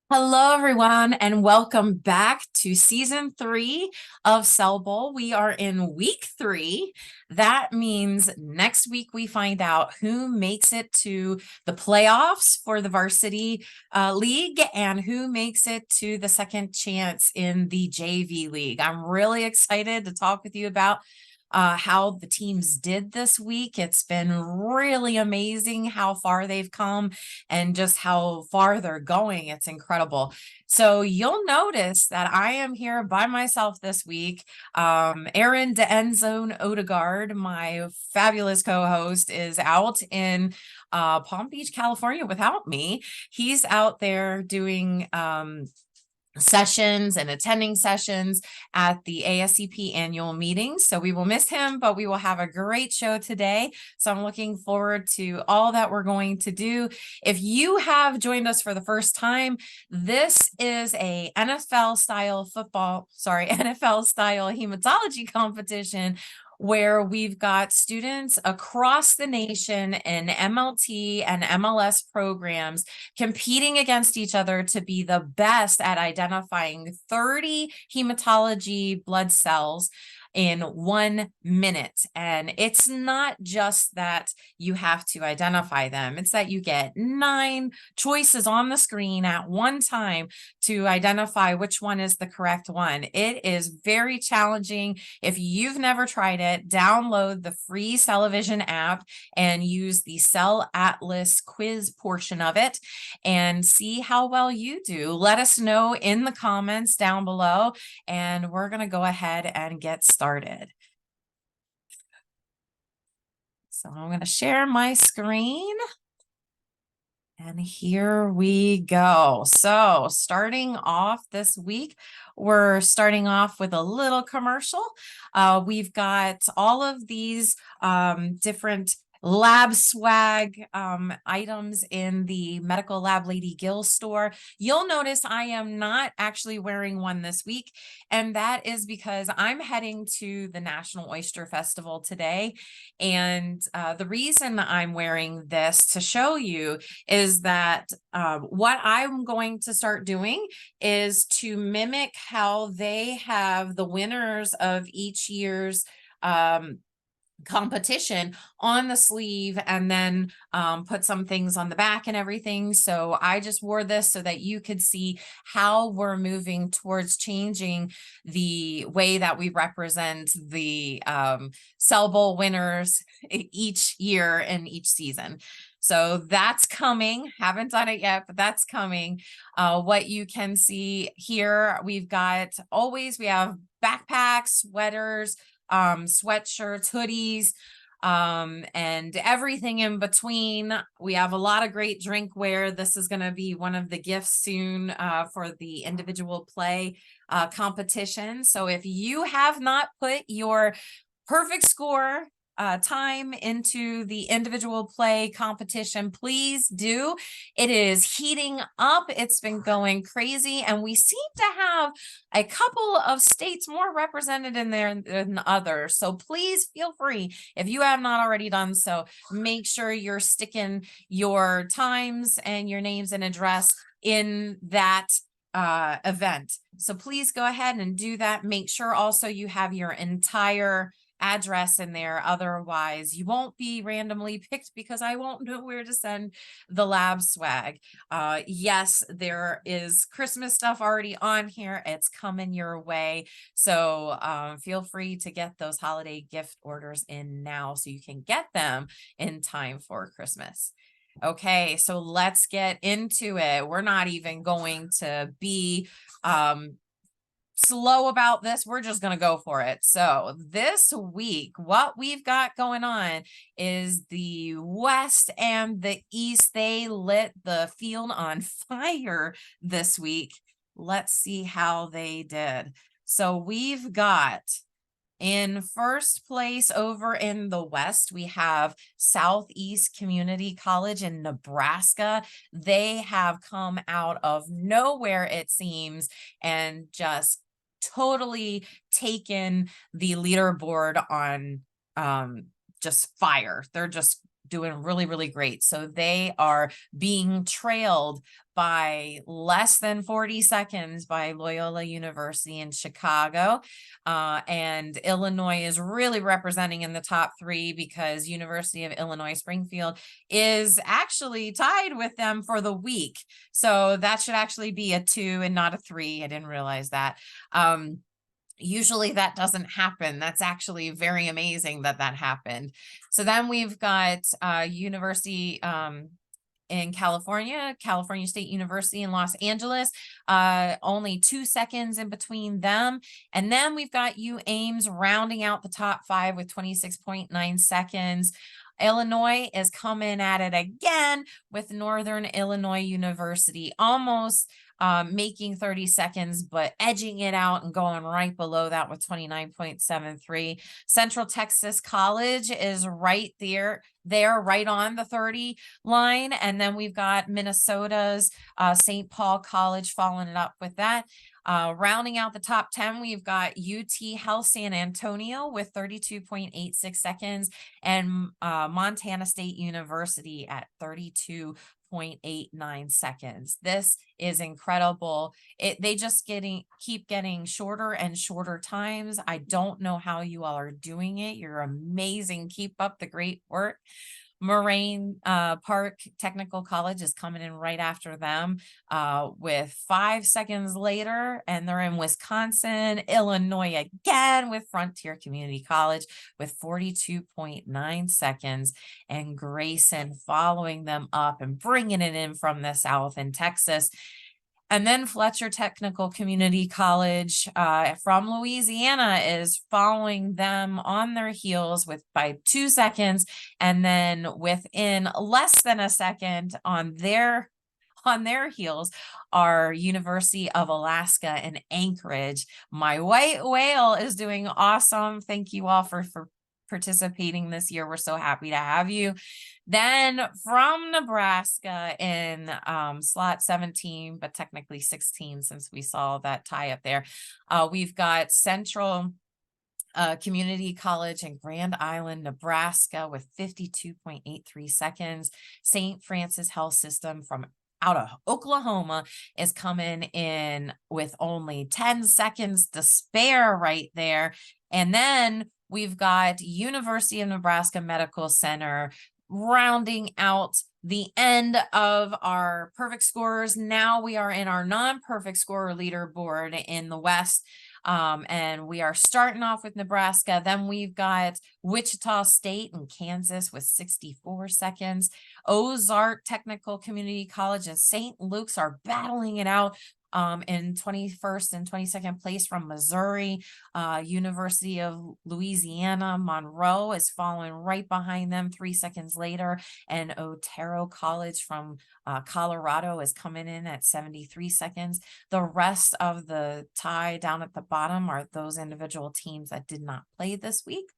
Hello, everyone, and welcome back to season 3 of Cell Bowl. We are in week 3. That means next week we find out who makes it to the playoffs for the Varsity League and who makes it to the second chance in the JV League. I'm really excited to talk with you about how the teams did this week. It's been really amazing how far they've come and just how far they're going. It's incredible. So you'll notice that I am here by myself this week. Aaron de Endzone Odegaard, my fabulous co-host, is out in Palm Beach, California without me. He's out there doing sessions and attending sessions at the ASCP annual meetings. So we will miss him, but we will have a great show today. So I'm looking forward to all that we're going to do. If you have joined us for the first time, this is a NFL style NFL style hematology competition where we've got students across the nation in MLT and MLS programs competing against each other to be the best at identifying 30 hematology blood cells in 1 minute. And it's not just that you have to identify them, it's that you get 9 choices on the screen at one time to identify which one is the correct one. It is very challenging. If you've never tried it, download the free Cellovision app and use the Cell Atlas quiz portion of it and see how well you do. Let us know in the comments down below, and we're going to go ahead and get started. So I'm going to share my screen. And here we go. So starting off this week, we're starting off with a little commercial. We've got all of these different lab swag items in the Medical Lab Lady Gill store. You'll notice I am not actually wearing one this week, and that is because I'm heading to the National Oyster Festival today. And the reason I'm wearing this to show you is that what I'm going to start doing is to mimic how they have the winners of each year's competition on the sleeve, and then put some things on the back and everything. So I just wore this so that you could see how we're moving towards changing the way that we represent the Cell Bowl winners each year and each season. So that's coming. Haven't done it yet, but that's coming. What you can see here, we have backpacks, sweaters, sweatshirts, hoodies, and everything in between. We have a lot of great drinkware. This is going to be one of the gifts soon for the individual play competition. So if you have not put your perfect score time into the individual play competition, please do. It is heating up. It's been going crazy, and we seem to have a couple of states more represented in there than others. So please feel free, if you have not already done so, make sure you're sticking your times and your names and address in that event. So please go ahead and do that. Make sure also you have your entire address in there. Otherwise, you won't be randomly picked because I won't know where to send the lab swag. Yes, there is Christmas stuff already on here. It's coming your way. So feel free to get those holiday gift orders in now so you can get them in time for Christmas. Okay, so let's get into it. We're not even going to be slow about this. We're just going to go for it. So this week, what we've got going on is the West and the East. They lit the field on fire this week. Let's see how they did. So we've got in first place over in the West, we have Southeast Community College in Nebraska. They have come out of nowhere, it seems, and just totally taken the leaderboard on just fire. They're just doing really, really great. So they are being trailed by less than 40 seconds by Loyola University in Chicago. And Illinois is really representing in the top three because University of Illinois Springfield is actually tied with them for the week. So that should actually be a 2 and not a 3. I didn't realize that. Usually that doesn't happen. That's actually very amazing that that happened. So then we've got University in California, California State University in Los Angeles, only 2 seconds in between them. And then we've got Ames rounding out the top 5 with 26.9 seconds. Illinois is coming at it again with Northern Illinois University, almost making 30 seconds, but edging it out and going right below that with 29.73. Central Texas College is right there, right on the 30 line. And then we've got Minnesota's St. Paul College following it up with that. Rounding out the top 10, we've got UT Health San Antonio with 32.86 seconds and Montana State University at 32.89 seconds. This is incredible. They just keep getting shorter and shorter times. I don't know how you all are doing it. You're amazing. Keep up the great work. Moraine Park Technical College is coming in right after them with 5 seconds later, and they're in Wisconsin. Illinois again with Frontier Community College with 42.9 seconds, and Grayson following them up and bringing it in from the south in Texas. And then Fletcher Technical Community College from Louisiana is following them on their heels by 2 seconds. And then within less than a second on their heels are University of Alaska in Anchorage. My white whale is doing awesome. Thank you all for participating this year. We're so happy to have you. Then from Nebraska in slot 17, but technically 16 since we saw that tie up there, we've got Central Community College in Grand Island, Nebraska with 52.83 seconds. St. Francis Health System from out of Oklahoma is coming in with only 10 seconds to spare right there. And then we've got University of Nebraska Medical Center rounding out the end of our perfect scorers. Now we are in our non-perfect scorer leaderboard in the West. And we are starting off with Nebraska. Then we've got Wichita State and Kansas with 64 seconds. Ozark Technical Community College and St. Luke's are battling it out in 21st and 22nd place from Missouri. University of Louisiana Monroe is following right behind them 3 seconds later, and Otero College from Colorado is coming in at 73 seconds. The rest of the tie down at the bottom are those individual teams that did not play this week.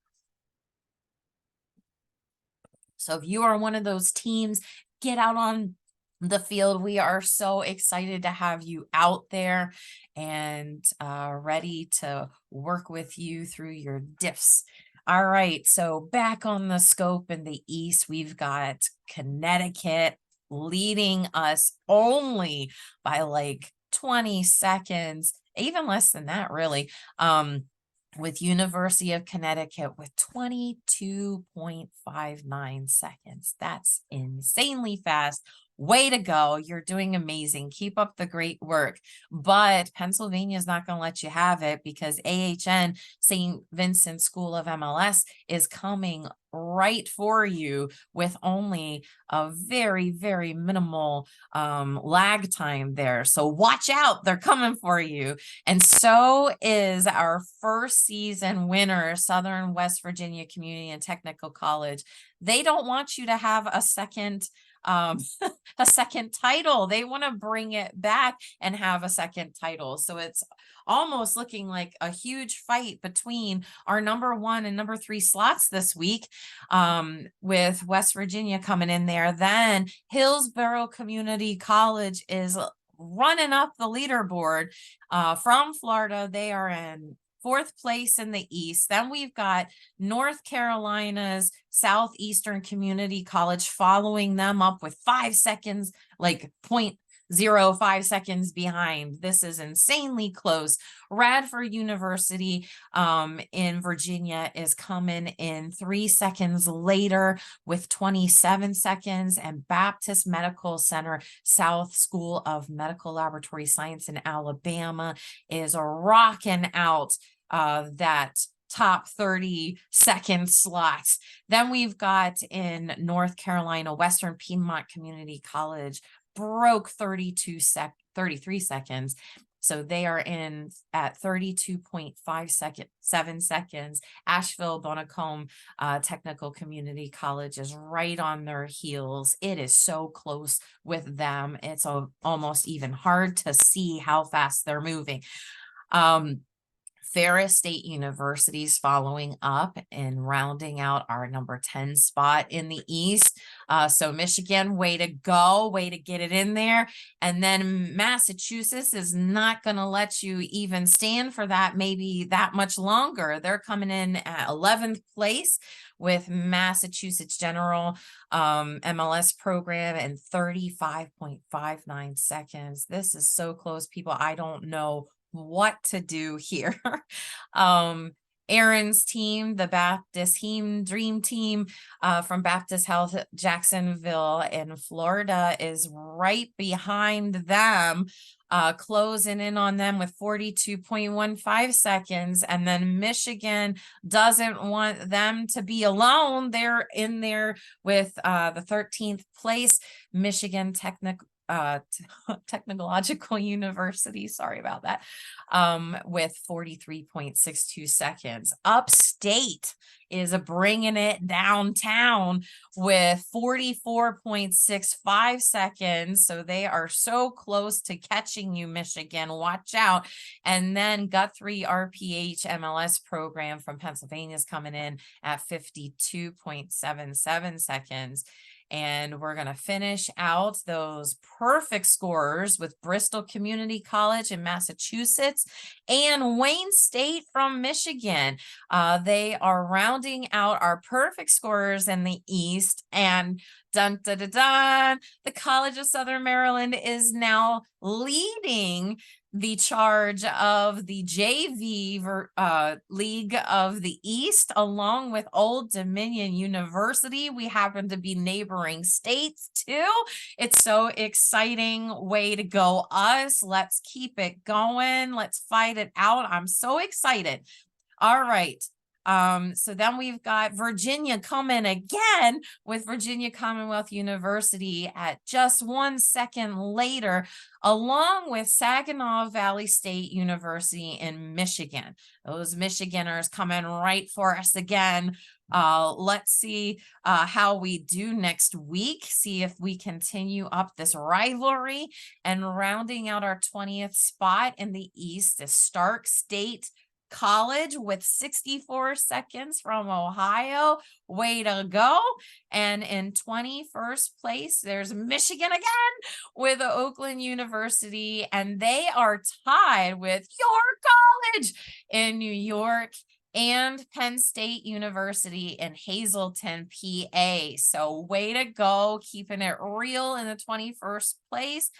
So if you are one of those teams, get out on the field. We are so excited to have you out there and ready to work with you through your diffs. All right, so back on the scope in the East, we've got Connecticut leading us only by like 20 seconds, even less than that, really. With University of Connecticut with 22.59 seconds. That's insanely fast. Way to go. You're doing amazing. Keep up the great work. But Pennsylvania is not going to let you have it because AHN, St. Vincent School of MLS, is coming right for you with only a very, very minimal lag time there. So watch out. They're coming for you. And so is our first season winner, Southern West Virginia Community and Technical College. They don't want you to have a second title. They want to bring it back and have a second title. So it's almost looking like a huge fight between our number 1 and number 3 slots this week, with West Virginia coming in there. Then Hillsborough Community College is running up the leaderboard from Florida. They are in fourth place in the East. Then we've got North Carolina's Southeastern Community College following them up with 5 seconds, like 0.05 seconds behind. This is insanely close. Radford University in Virginia is coming in 3 seconds later with 27 seconds, and Baptist Medical Center South School of Medical Laboratory Science in Alabama is rocking out that top 30-second slots. Then we've got in North Carolina, Western Piedmont Community College broke 33 seconds. So they are in at 32.7 seconds. Asheville Bonacombe Technical Community College is right on their heels. It is so close with them. It's almost even hard to see how fast they're moving. Ferris State University is following up and rounding out our number 10 spot in the East. So Michigan, way to go, way to get it in there. And then Massachusetts is not going to let you even stand for that maybe that much longer. They're coming in at 11th place with Massachusetts General MLS program in 35.59 seconds. This is so close, people. I don't know what to do here. Aaron's team, the Baptist Dream Team from Baptist Health Jacksonville in Florida, is right behind them, closing in on them with 42.15 seconds. And then Michigan doesn't want them to be alone. They're in there with the 13th place Michigan Technological University, sorry about that, with 43.62 seconds. Upstate is bringing it downtown with 44.65 seconds. So they are so close to catching you, Michigan. Watch out. And then Guthrie RPH MLS program from Pennsylvania is coming in at 52.77 seconds. And we're going to finish out those perfect scorers with Bristol Community College in Massachusetts and Wayne State from Michigan. They are rounding out our perfect scorers in the East. And dun, dun, dun, dun, the College of Southern Maryland is now leading the charge of the JV League of the East, along with Old Dominion University. We happen to be neighboring states too. It's so exciting. Way to go, us. Let's keep it going. Let's fight it out. I'm so excited. All right. So then we've got Virginia coming again with Virginia Commonwealth University at just 1 second later, along with Saginaw Valley State University in Michigan. Those Michiganders coming right for us again. Let's see how we do next week. See if we continue up this rivalry. And rounding out our 20th spot in the East is Stark State College with 64 seconds from Ohio. Way to go. And in 21st place, there's Michigan again with Oakland University, and they are tied with York College in New York and Penn State University in Hazleton, PA. So way to go, keeping it real in the 21st place.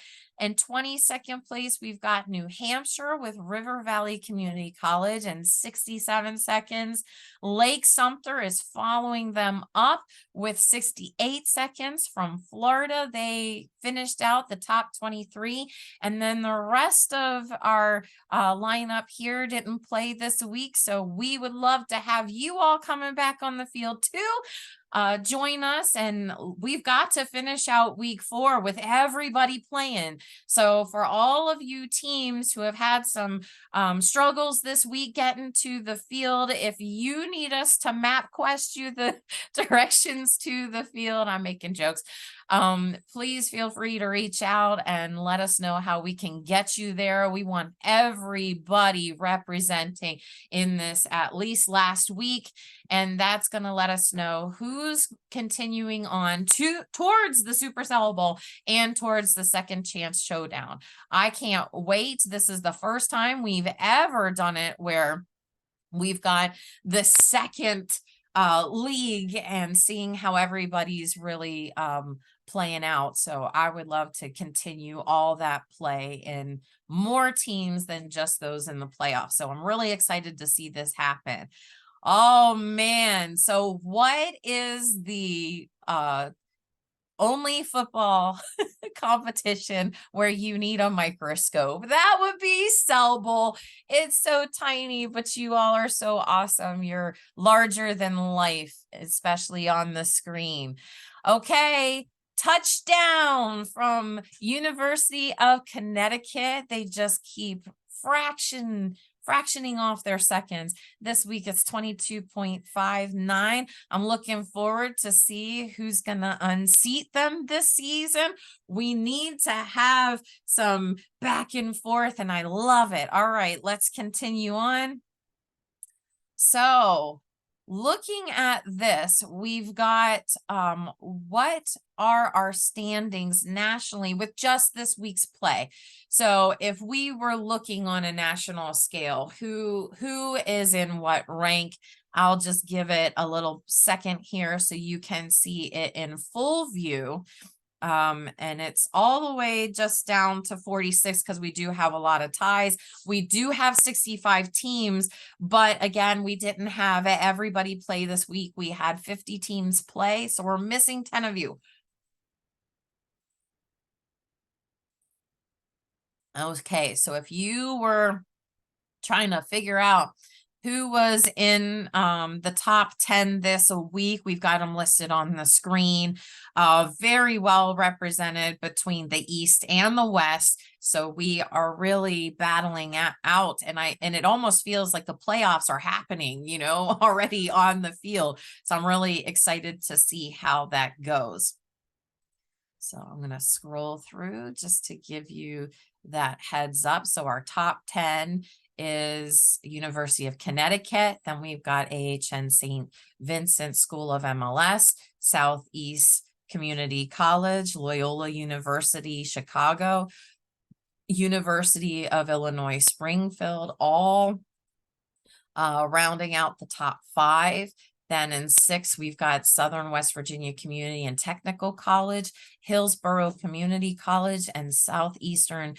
In 22nd place, we've got New Hampshire with River Valley Community College in 67 seconds. Lake Sumter is following them up with 68 seconds from Florida. They finished out the top 23. And then the rest of our lineup here didn't play this week. So we would love to have you all coming back on the field too. Join us, and we've got to finish out week 4 with everybody playing. So for all of you teams who have had some struggles this week getting to the field, if you need us to map quest you the directions to the field, I'm making jokes, please feel free to reach out and let us know how we can get you there. We want everybody representing in this at least last week, and that's going to let us know who's continuing on towards the Super Sell Bowl and towards the Second Chance Showdown. I can't wait. This is the first time we've ever done it where We've got the second league and seeing how everybody's really playing out. So I would love to continue all that play in more teams than just those in the playoffs. So I'm really excited to see this happen. Oh man. So what is the only football competition where you need a microscope? That would be Cell Bowl. It's so tiny, but you all are so awesome. You're larger than life, especially on the screen. Okay. Touchdown from University of Connecticut. They just keep fractioning off their seconds. This week it's 22.59. I'm looking forward to see who's going to unseat them this season. We need to have some back and forth, and I love it. All right, let's continue on. So looking at this, we've got what are our standings nationally with just this week's play. So if we were looking on a national scale, who is in what rank? I'll just give it a little second here so you can see it in full view. And it's all the way just down to 46 because we do have a lot of ties. We do have 65 teams, but again, we didn't have everybody play this week. We had 50 teams play, so we're missing 10 of you. Okay, so if you were trying to figure out who was in the top 10 this week, we've got them listed on the screen. Very well represented between the East and the West. So we are really battling out, and it almost feels like the playoffs are happening, you know, already on the field. So I'm really excited to see how that goes. So I'm going to scroll through just to give you that heads up. So our top 10 is University of Connecticut. Then we've got AHN St. Vincent School of MLS, Southeast Community College, Loyola University, Chicago, University of Illinois, Springfield, all rounding out the top 5. Then in 6, we've got Southern West Virginia Community and Technical College, Hillsborough Community College, and Southeastern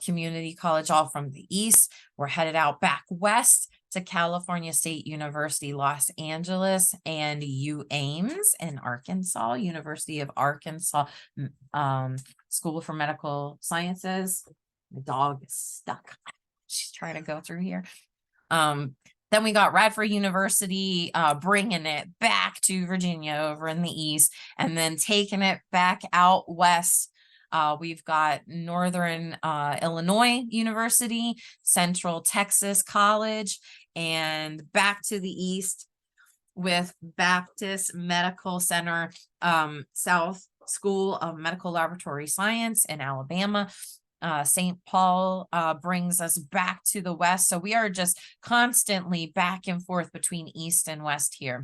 Community College, all from the East. We're headed out back west to California State University, Los Angeles, and UAMES in Arkansas, University of Arkansas School for Medical Sciences. The dog is stuck. She's trying to go through here. Then we got Radford University bringing it back to Virginia over in the East, and then taking it back out west. We've got Northern Illinois University, Central Texas College, and back to the East with Baptist Medical Center, South School of Medical Laboratory Science in Alabama. St. Paul brings us back to the west. So we are just constantly back and forth between east and west here.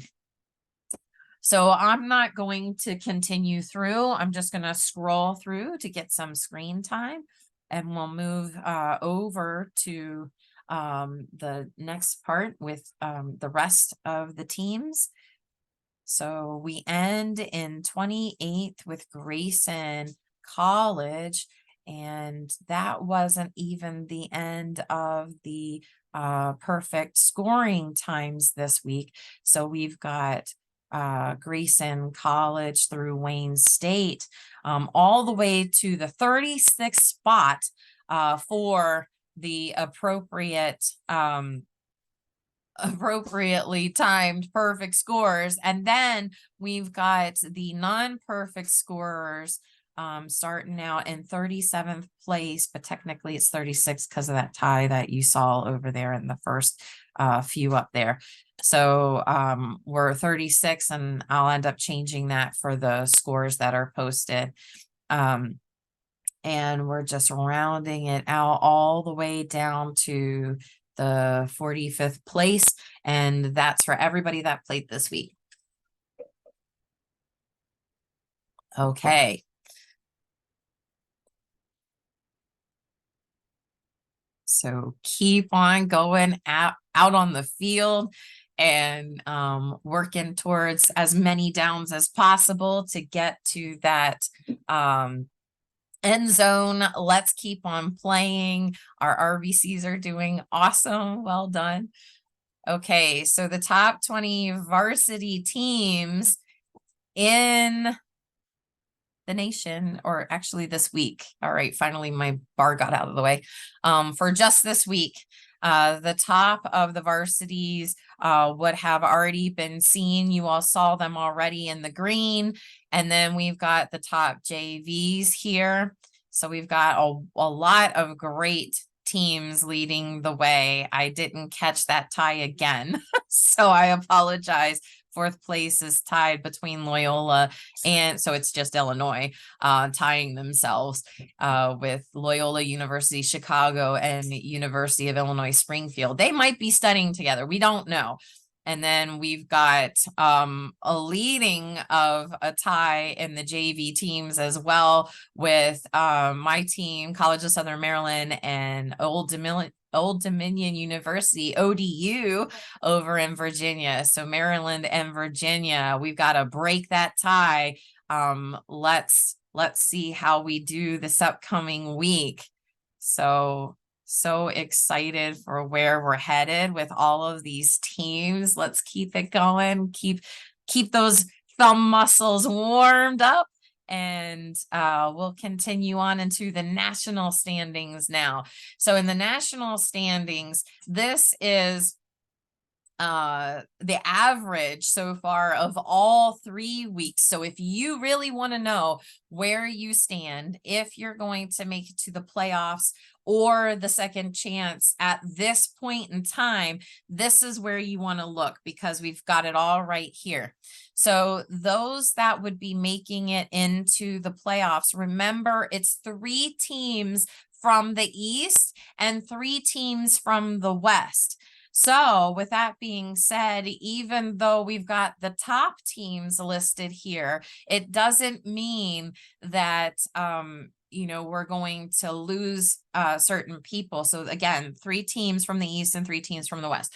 So I'm not going to continue through. I'm just going to scroll through to get some screen time, and we'll move over to the next part with the rest of the teams. So we end in 28th with Grayson College. And that wasn't even the end of the perfect scoring times this week. So we've got Grayson College through Wayne State, all the way to the 36th spot for the appropriately timed perfect scores. And then we've got the non-perfect scorers starting out in 37th place, but technically it's 36 because of that tie that you saw over there in the first few up there. So we're 36, and I'll end up changing that for the scores that are posted. And we're just rounding it out all the way down to the 45th place. And that's for everybody that played this week. Okay. So keep on going out on the field and working towards as many downs as possible to get to that end zone. Let's keep on playing. Our RBCs are doing awesome. Well done. Okay, so the top 20 varsity teams in the nation, or actually this week. All right, finally my bar got out of the way. For just this week, the top of the varsities would have already been seen. You all saw them already in the green. And then we've got the top JVs here. So we've got a lot of great teams leading the way. I didn't catch that tie again, so I apologize. Fourth place is tied between Loyola and so it's just Illinois tying themselves with Loyola University Chicago and University of Illinois Springfield. They might be studying together. We don't know. And then we've got a leading of a tie in the JV teams as well with my team, College of Southern Maryland, and Old Dominion University, ODU, over in Virginia. So Maryland and Virginia, we've got to break that tie. Let's see how we do this upcoming week. So excited for where we're headed with all of these teams. Let's keep it going. Keep those thumb muscles warmed up, and we'll continue on into the national standings now. So in the national standings, this is the average so far of all 3 weeks. So if you really want to know where you stand, if you're going to make it to the playoffs or the second chance at this point in time, this is where you want to look, because we've got it all right here. So those that would be making it into the playoffs, remember it's 3 teams from the East and 3 teams from the West. So with that being said, even though we've got the top teams listed here, it doesn't mean that, we're going to lose certain people. So again, 3 teams from the East and 3 teams from the West.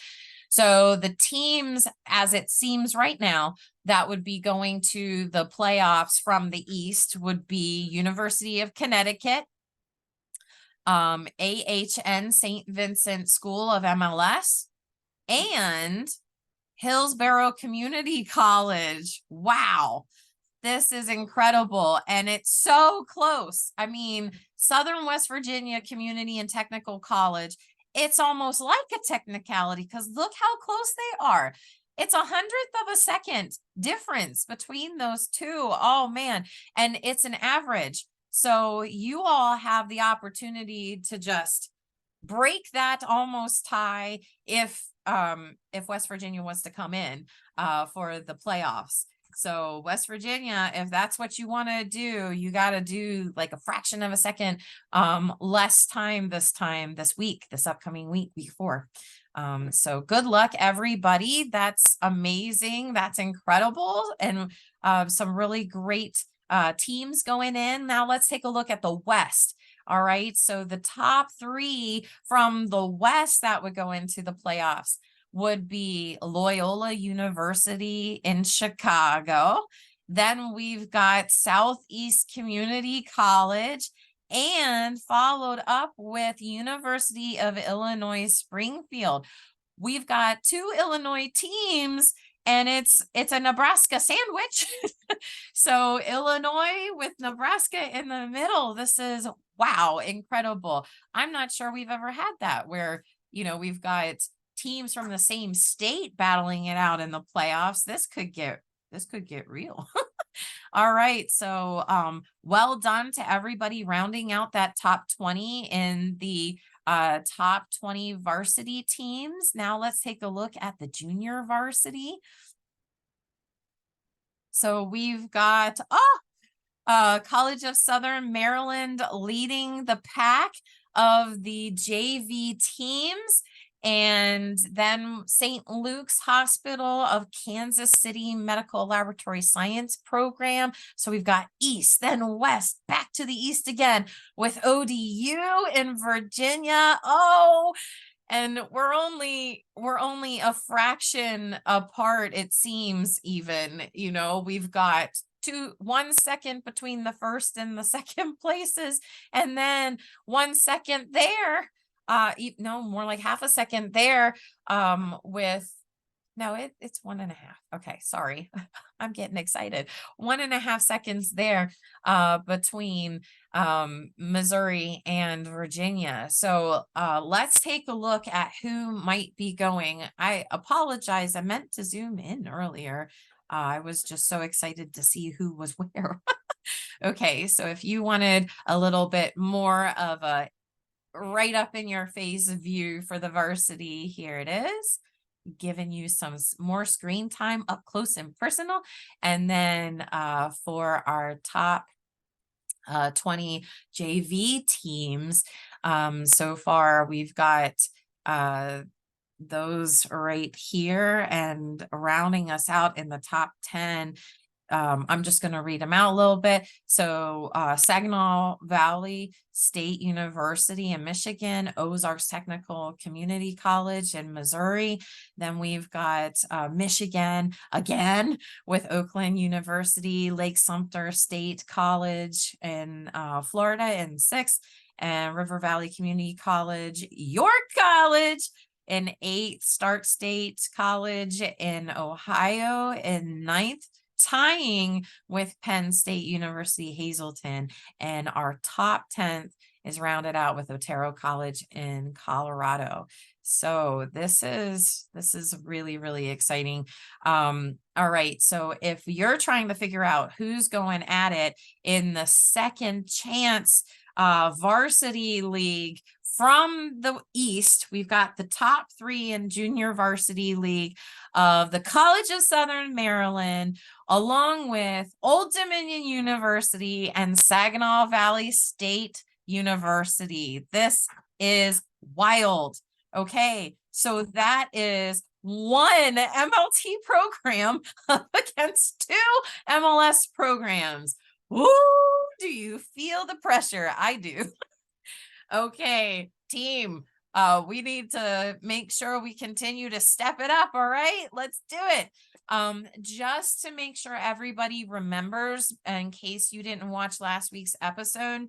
So the teams, as it seems right now, that would be going to the playoffs from the East would be University of Connecticut, AHN St. Vincent School of MLS, and Hillsborough Community College. Wow, this is incredible. And it's so close. I mean, Southern West Virginia Community and Technical College, it's almost like a technicality because look how close they are. It's 1/100 of a second difference between those two. Oh man. And it's an average. So you all have the opportunity to just break that almost tie if West Virginia wants to come in for the playoffs. So West Virginia, if that's what you want to do, you got to do like a fraction of a second less time this week, this upcoming week, week 4. So good luck, everybody. That's amazing. That's incredible. And some really great teams going in. Now let's take a look at the West. All right. So the top 3 from the West that would go into the playoffs would be Loyola University in Chicago. Then we've got Southeast Community College, and followed up with University of Illinois Springfield. We've got 2 Illinois teams, and it's a Nebraska sandwich. So Illinois with Nebraska in the middle. This is, wow, incredible. I'm not sure we've ever had that where, we've got teams from the same state battling it out in the playoffs. This could get real. All right. So well done to everybody rounding out that top 20 in the top 20 varsity teams. Now let's take a look at the junior varsity. So we've got College of Southern Maryland leading the pack of the JV teams. And then St. Luke's Hospital of Kansas City Medical Laboratory Science Program. So we've got East, then West, back to the East again with ODU in Virginia. Oh, and we're only a fraction apart, it seems. Even, we've got 1 second between the first and the second places, and then 1 second there, no, more like half a second there, with no, it's 1.5. Okay, sorry. I'm getting excited. 1.5 seconds there, between Missouri and Virginia. So let's take a look at who might be going. I apologize. I meant to zoom in earlier. I was just so excited to see who was where. Okay, so if you wanted a little bit more of a right up in your face view for the varsity, here it is, giving you some more screen time up close and personal. And then for our top 20 JV teams, so far we've got those right here, and rounding us out in the top 10. I'm just going to read them out a little bit. So Saginaw Valley State University in Michigan, Ozarks Technical Community College in Missouri. Then we've got Michigan again with Oakland University, Lake Sumter State College in Florida in 6th, and River Valley Community College, York College in 8th, Stark State College in Ohio in 9th, tying with Penn State University Hazleton, and our top 10th is rounded out with Otero College in Colorado. So this is really, really exciting. All right, so if you're trying to figure out who's going at it in the Second Chance Varsity League from the East, we've got the top 3 in Junior Varsity League of the College of Southern Maryland, along with Old Dominion University and Saginaw Valley State University. This is wild. Okay, so that is one MLT program against 2 MLS programs. Woo! Do you feel the pressure? I do. Okay, team, we need to make sure we continue to step it up. All right, let's do it. Just to make sure everybody remembers, in case you didn't watch last week's episode,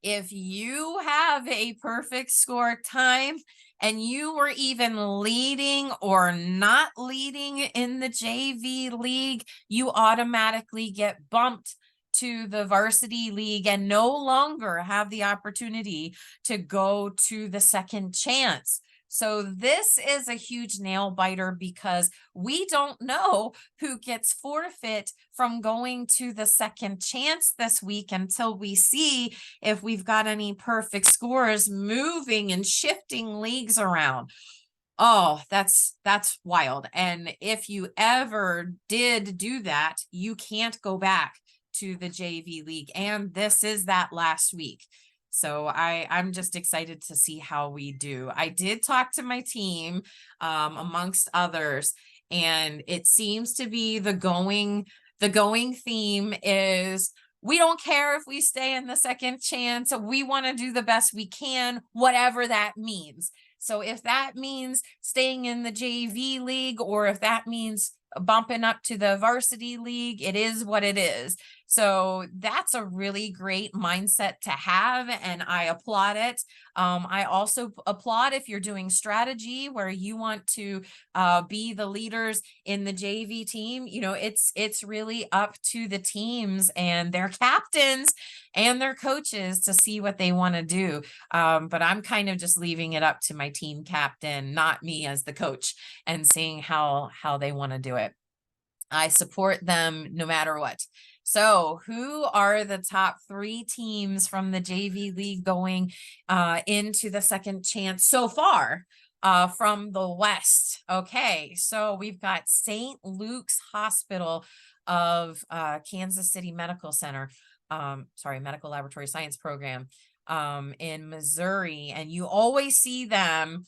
if you have a perfect score time and you were even leading or not leading in the JV league, you automatically get bumped to the varsity league and no longer have the opportunity to go to the second chance. So this is a huge nail biter because we don't know who gets forfeit from going to the second chance this week until we see if we've got any perfect scores moving and shifting leagues around. Oh, that's wild. And if you ever did do that, you can't go back to the JV league. And this is that last week. So I'm just excited to see how we do. I did talk to my team, amongst others, and it seems to be the going theme is we don't care if we stay in the second chance. We want to do the best we can, whatever that means. So if that means staying in the JV league, or if that means bumping up to the varsity league, it is what it is. So that's a really great mindset to have, and I applaud it. I also applaud if you're doing strategy where you want to be the leaders in the JV team. It's really up to the teams and their captains and their coaches to see what they want to do. But I'm kind of just leaving it up to my team captain, not me as the coach, and seeing how they want to do it. I support them no matter what. So who are the top 3 teams from the JV league going into the second chance so far from the West? Okay, so we've got St. Luke's Hospital of Kansas City Medical Center, Medical Laboratory Science Program in Missouri. And you always see them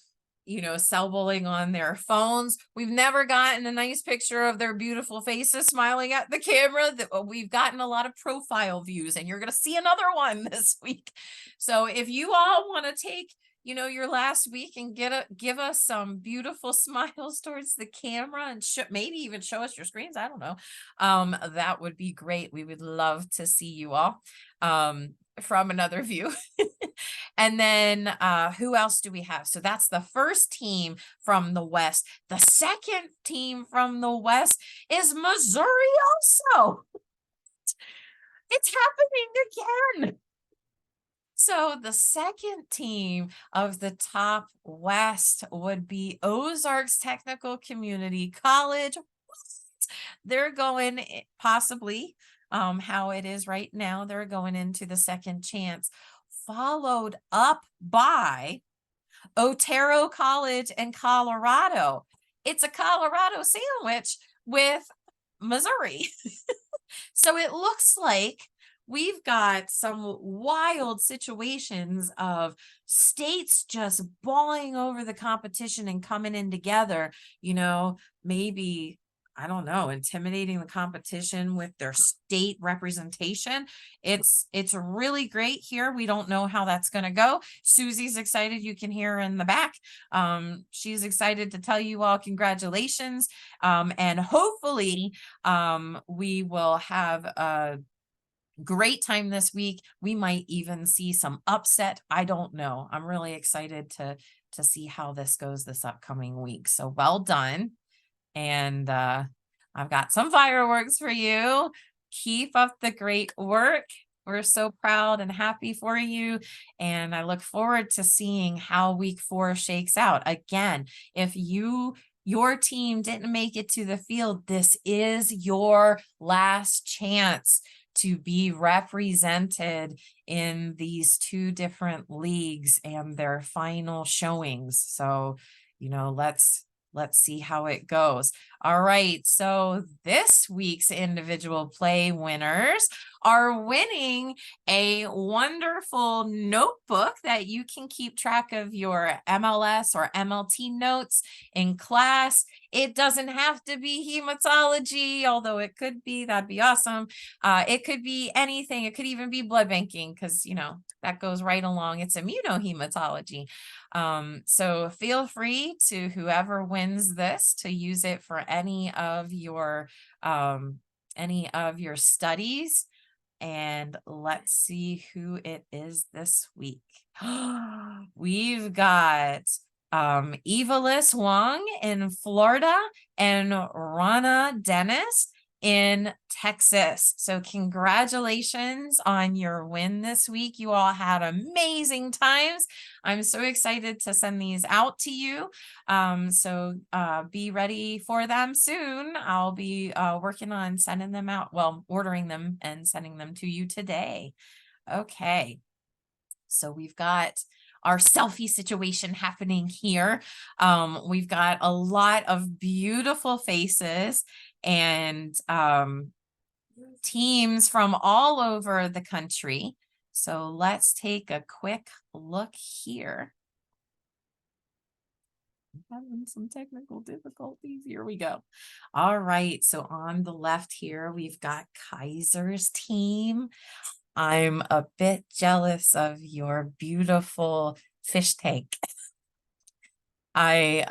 cell bowling on their phones. We've never gotten a nice picture of their beautiful faces smiling at the camera. We've gotten a lot of profile views, and you're going to see another one this week. So if you all want to take your last week and give us some beautiful smiles towards the camera and maybe even show us your screens. I don't know. That would be great. We would love to see you all from another view. And then who else do we have? So that's the first team from the West. The second team from the West is Missouri also. It's happening again. So the second team of the top West would be Ozarks Technical Community College. They're going possibly how it is right now. They're going into the second chance, followed up by Otero College in Colorado. It's a Colorado sandwich with Missouri. So it looks like we've got some wild situations of states just bawling over the competition and coming in together, maybe, I don't know, intimidating the competition with their state representation. It's really great here. We don't know how that's going to go. Susie's excited. You can hear her in the back. She's excited to tell you all congratulations. And hopefully we will have a great time this week. We might even see some upset. I don't know. I'm really excited to see how this goes this upcoming week. So well done. And I've got some fireworks for you. Keep up the great work. We're so proud and happy for you. And I look forward to seeing how week 4 shakes out. Again, if your team didn't make it to the field, this is your last chance to be represented in these 2 different leagues and their final showings. So, let's see how it goes. All right. So this week's individual play winners are winning a wonderful notebook that you can keep track of your MLS or MLT notes in class. It doesn't have to be hematology, although it could be. That'd be awesome. It could be anything. It could even be blood banking because, that goes right along. It's immunohematology. So feel free to whoever wins this to use it for any of your studies. And let's see who it is this week. We've got Evalis Wong in Florida and Rana Dennis in Texas. So congratulations on your win this week. You all had amazing times. I'm so excited to send these out to you. So be ready for them soon. I'll be working on sending them out, ordering them and sending them to you today. Okay. So we've got our selfie situation happening here. We've got a lot of beautiful faces and teams from all over the country. So let's take a quick look here. I'm having some technical difficulties. Here we go. All right. So on the left here, we've got Kaiser's team. I'm a bit jealous of your beautiful fish tank. I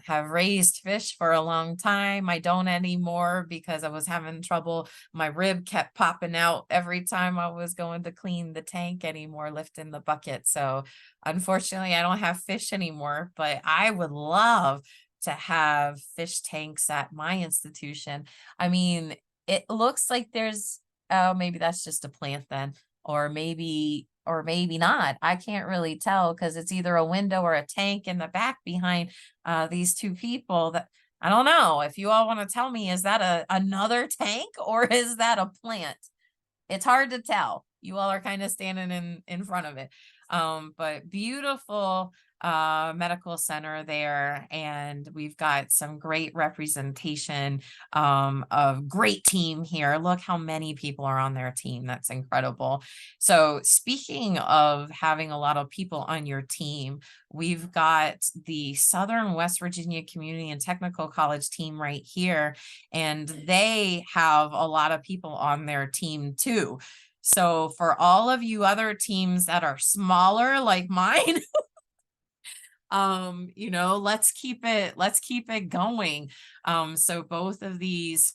have raised fish for a long time. I don't anymore because I was having trouble. My rib kept popping out every time I was going to clean the tank anymore, lifting the bucket. So unfortunately, I don't have fish anymore, but I would love to have fish tanks at my institution. I mean, it looks like there's, oh, maybe that's just a plant then, or maybe not. I can't really tell because it's either a window or a tank in the back behind these 2 people. That I don't know. If you all want to tell me, is that another tank or is that a plant? It's hard to tell. You all are kind of standing in front of it. But beautiful Medical Center there, and we've got some great representation of great team here. Look how many people are on their team. That's incredible. So speaking of having a lot of people on your team, we've got the Southern West Virginia Community and Technical College team right here, and they have a lot of people on their team too. So for all of you other teams that are smaller like mine, let's keep it going. So both of these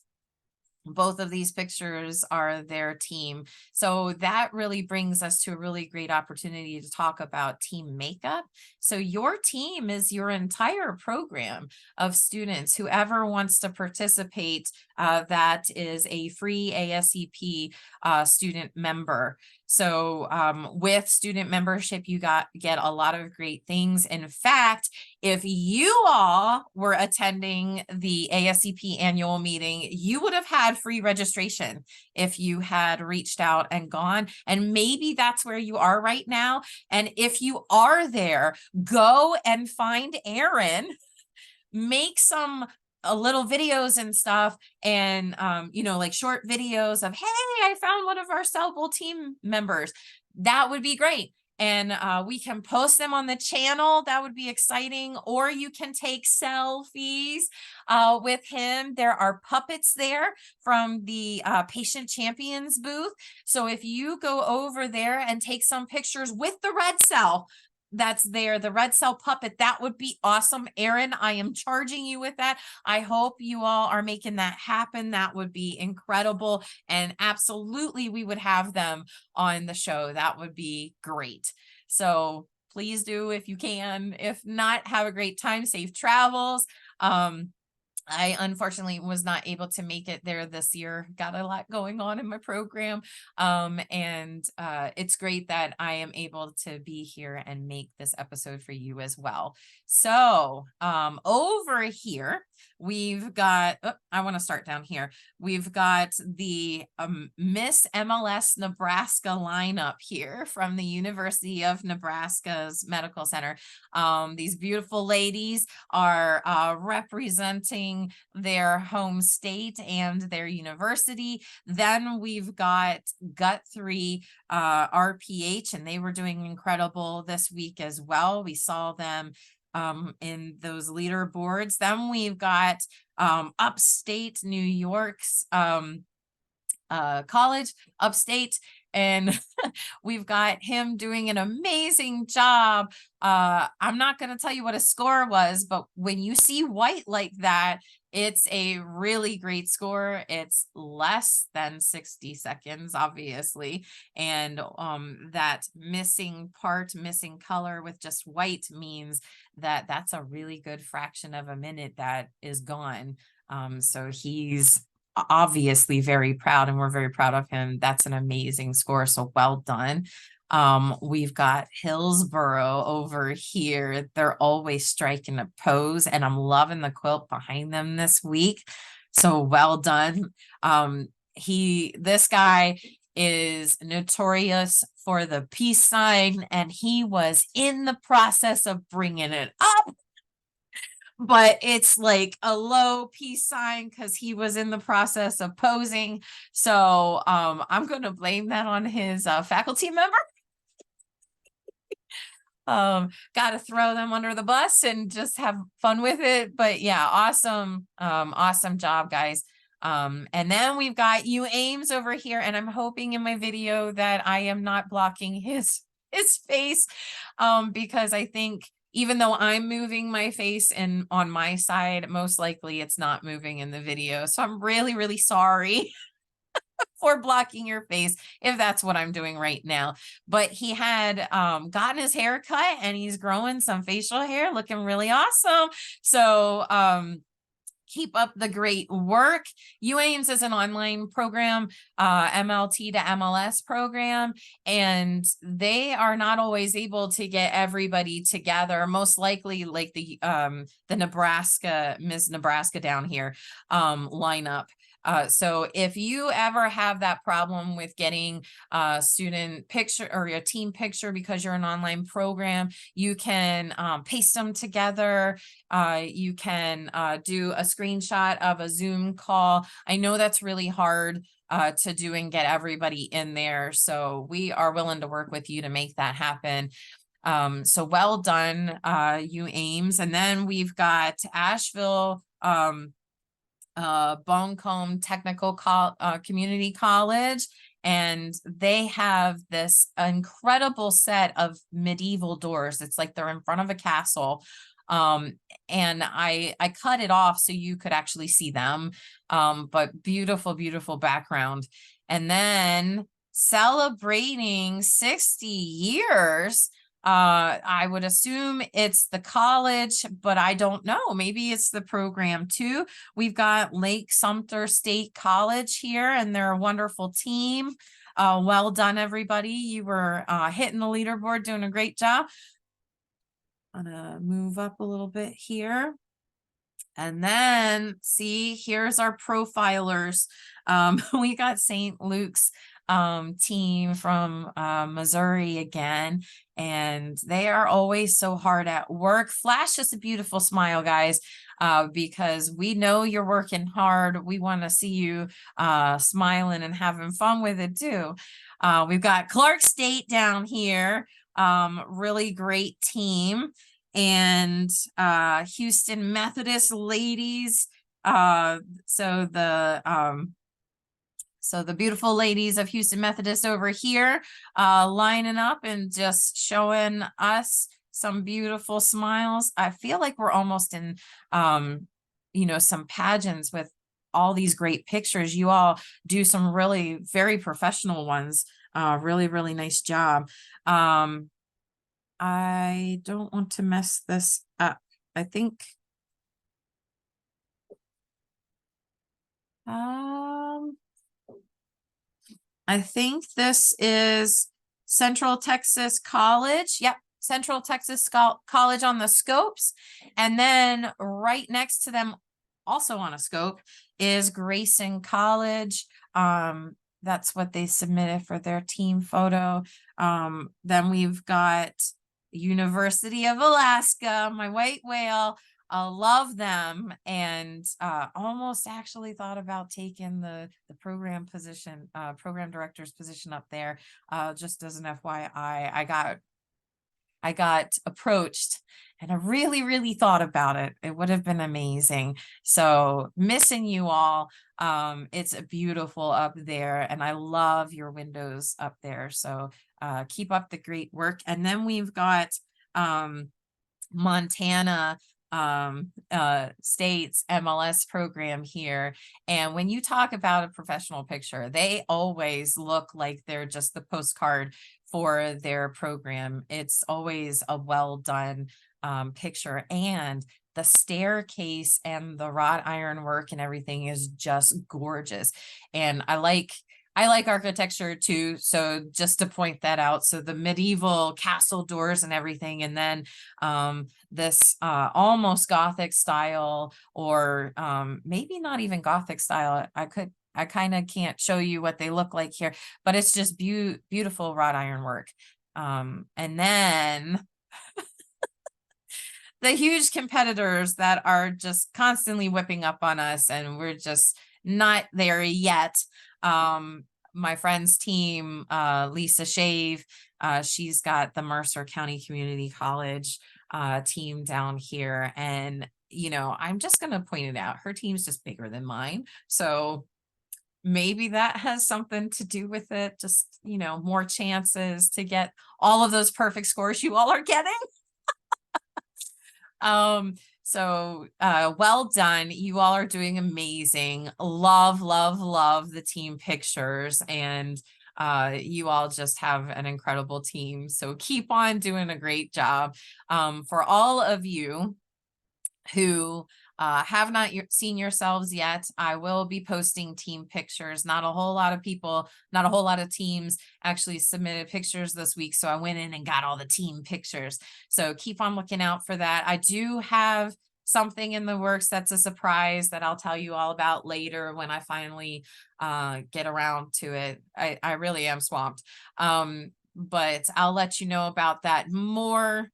pictures are their team. So that really brings us to a really great opportunity to talk about team makeup. So your team is your entire program of students. Whoever wants to participate, that is a free ASCP student member. So with student membership, you get a lot of great things. In fact, if you all were attending the ASCP annual meeting, you would have had free registration if you had reached out and gone. And maybe that's where you are right now. And if you are there, go and find Aaron, make some little videos and stuff, and like short videos of, hey, I found one of our sellable team members. That would be great. And we can post them on the channel. That would be exciting. Or you can take selfies with him. There are puppets there from the Patient Champions booth. So if you go over there and take some pictures with the red cell that's there, the red cell puppet, that would be awesome. Aaron, I am charging you with that. I hope you all are making that happen. That would be incredible. And absolutely, we would have them on the show. That would be great. So please do if you can. If not, have a great time. Safe travels. I unfortunately was not able to make it there this year. Got a lot going on in my program. And it's great that I am able to be here and make this episode for you as well. So over here, we've got, I want to start down here. We've got the Miss MLS Nebraska lineup here from the University of Nebraska's Medical Center. These beautiful ladies are representing their home state and their university. Then we've got Gut3 RPH, and they were doing incredible this week as well. We saw them in those leaderboards. Then we've got upstate New York's college, upstate, and we've got him doing an amazing job. I'm not going to tell you what a score was, but when you see white like that, it's a really great score. It's less than 60 seconds, obviously. And that missing color with just white means that that's a really good fraction of a minute that is gone. So he's obviously very proud, and we're very proud of him. That's an amazing score. So well done. We've got Hillsboro over here. They're always striking a pose, and I'm loving the quilt behind them this week. So well done. This guy is notorious for the peace sign, and he was in the process of bringing it up, but it's like a low peace sign because he was in the process of posing. So I'm going to blame that on his faculty member. Got to throw them under the bus and just have fun with it. But yeah, awesome. Awesome job, guys. And then we've got you Ames over here, and I'm hoping in my video that I am not blocking his face, because I think even though I'm moving my face and on my side, most likely it's not moving in the video. So I'm really, really sorry for blocking your face if that's what I'm doing right now. But he had gotten his hair cut, and he's growing some facial hair, looking really awesome. So keep up the great work. UAMES is an online program, MLT to MLS program, and they are not always able to get everybody together. Most likely, like the Nebraska, Ms. Nebraska down here lineup. So if you ever have that problem with getting a student picture or a team picture because you're an online program, you can paste them together. You can do a screenshot of a Zoom call. I know that's really hard to do and get everybody in there. So we are willing to work with you to make that happen. So well done, you Ames. And then we've got Asheville Buncombe Technical Community College, and they have this incredible set of medieval doors. It's like they're in front of a castle. And I cut it off so you could actually see them. But beautiful, beautiful background. And then celebrating 60 years. I would assume it's the college, but I don't know. Maybe it's the program too. We've got Lake Sumter State College here, and they're a wonderful team. Well done, everybody. You were hitting the leaderboard, doing a great job. I'm gonna move up a little bit here. And then see, here's our profilers. We got St. Luke's team from Missouri again, and they are always so hard at work. Flash us a beautiful smile, guys, because we know you're working hard. We want to see you smiling and having fun with it too. We've got Clark State down here, really great team. And Houston Methodist ladies. So the beautiful ladies of Houston Methodist over here, lining up and just showing us some beautiful smiles. I feel like we're almost in, some pageants with all these great pictures. You all do some really very professional ones. Really, really nice job. I don't want to mess this up. I think this is Central Texas College. Yep, Central Texas College on the scopes. And then right next to them, also on a scope, is Grayson College. That's what they submitted for their team photo. Then we've got University of Alaska, my white whale. I love them, and almost actually thought about taking the program position, program director's position up there. Just as an FYI, I got approached, and I really, really thought about it. It would have been amazing. So missing you all. It's beautiful up there, and I love your windows up there. So keep up the great work. And then we've got Montana State's MLS program here. And when you talk about a professional picture, they always look like they're just the postcard for their program. It's always a well done picture, and the staircase and the wrought iron work and everything is just gorgeous. And I like architecture too, so just to point that out. So the medieval castle doors and everything, and then this almost Gothic style, or maybe not even Gothic style. I kind of can't show you what they look like here, but it's just beautiful wrought iron work. And then the huge competitors that are just constantly whipping up on us, and we're just not there yet. My friend's team, Lisa Shave, she's got the Mercer County Community College team down here. And, I'm just going to point it out. Her team's just bigger than mine. So maybe that has something to do with it. Just, more chances to get all of those perfect scores you all are getting. So well done. You all are doing amazing. Love the team pictures, and you all just have an incredible team. So keep on doing a great job. For all of you who have not seen yourselves yet, I will be posting team pictures. Not a whole lot of people, not a whole lot of teams actually submitted pictures this week, so I went in and got all the team pictures. So keep on looking out for that. I do have something in the works that's a surprise that I'll tell you all about later when I finally get around to it. I really am swamped. But I'll let you know about that more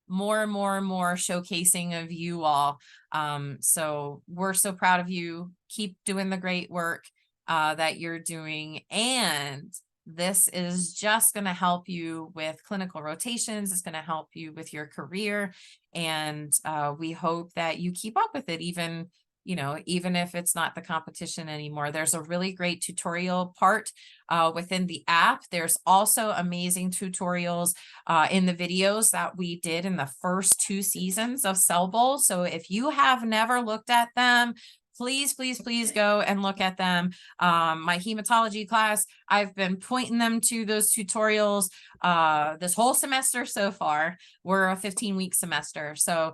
showcasing of you all. So we're so proud of you. Keep doing the great work that you're doing. And this is just going to help you with clinical rotations. It's going to help you with your career. And we hope that you keep up with it, even even if it's not the competition anymore. There's a really great tutorial part within the app. There's also amazing tutorials in the videos that we did in the first 2 seasons of Cell Bowl. So if you have never looked at them, please, please, please go and look at them. My hematology class, I've been pointing them to those tutorials this whole semester so far. We're a 15-week semester. So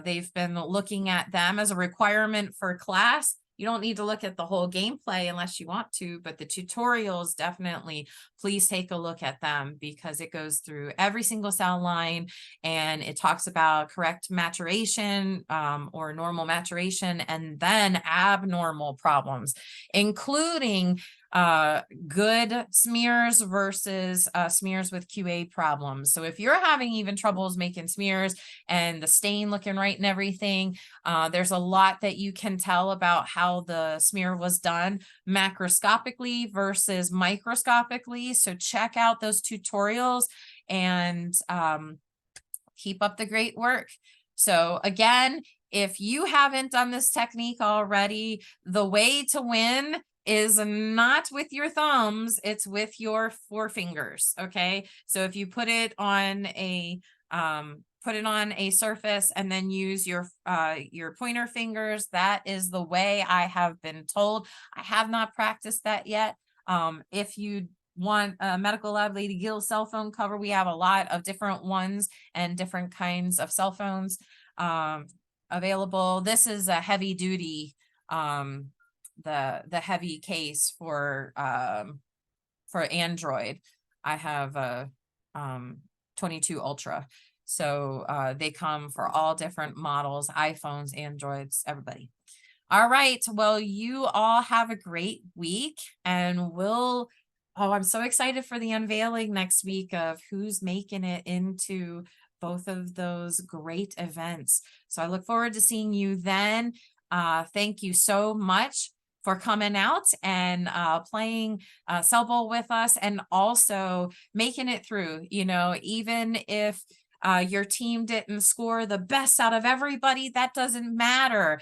they've been looking at them as a requirement for class. You don't need to look at the whole gameplay unless you want to, but the tutorials, definitely, please take a look at them because it goes through every single cell line and it talks about correct maturation or normal maturation and then abnormal problems, including good smears versus smears with QA problems. So if you're having even troubles making smears and the stain looking right and everything, there's a lot that you can tell about how the smear was done macroscopically versus microscopically. So check out those tutorials and keep up the great work. So again, if you haven't done this technique already, the way to win is not with your thumbs, it's with your 4 fingers. Okay. So if you put it on a surface and then use your pointer fingers, that is the way I have been told. I have not practiced that yet. If you want a Medical Lab Lady Gill cell phone cover, we have a lot of different ones and different kinds of cell phones available. This is a heavy duty the heavy case for Android. I have a 22 Ultra. So they come for all different models, iPhones, Androids, everybody. All right. Well, you all have a great week and I'm so excited for the unveiling next week of who's making it into both of those great events. So I look forward to seeing you then. Thank you so much for coming out and playing Cell Bowl with us and also making it through, even if your team didn't score the best out of everybody, that doesn't matter.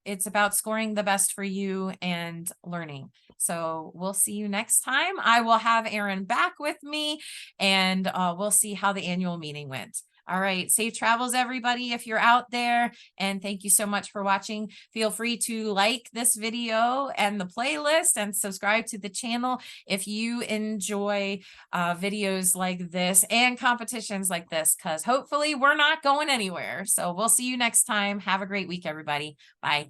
It's about scoring the best for you and learning. So we'll see you next time. I will have Erin back with me and we'll see how the annual meeting went. All right. Safe travels, everybody, if you're out there. And thank you so much for watching. Feel free to like this video and the playlist and subscribe to the channel if you enjoy videos like this and competitions like this, because hopefully we're not going anywhere. So we'll see you next time. Have a great week, everybody. Bye.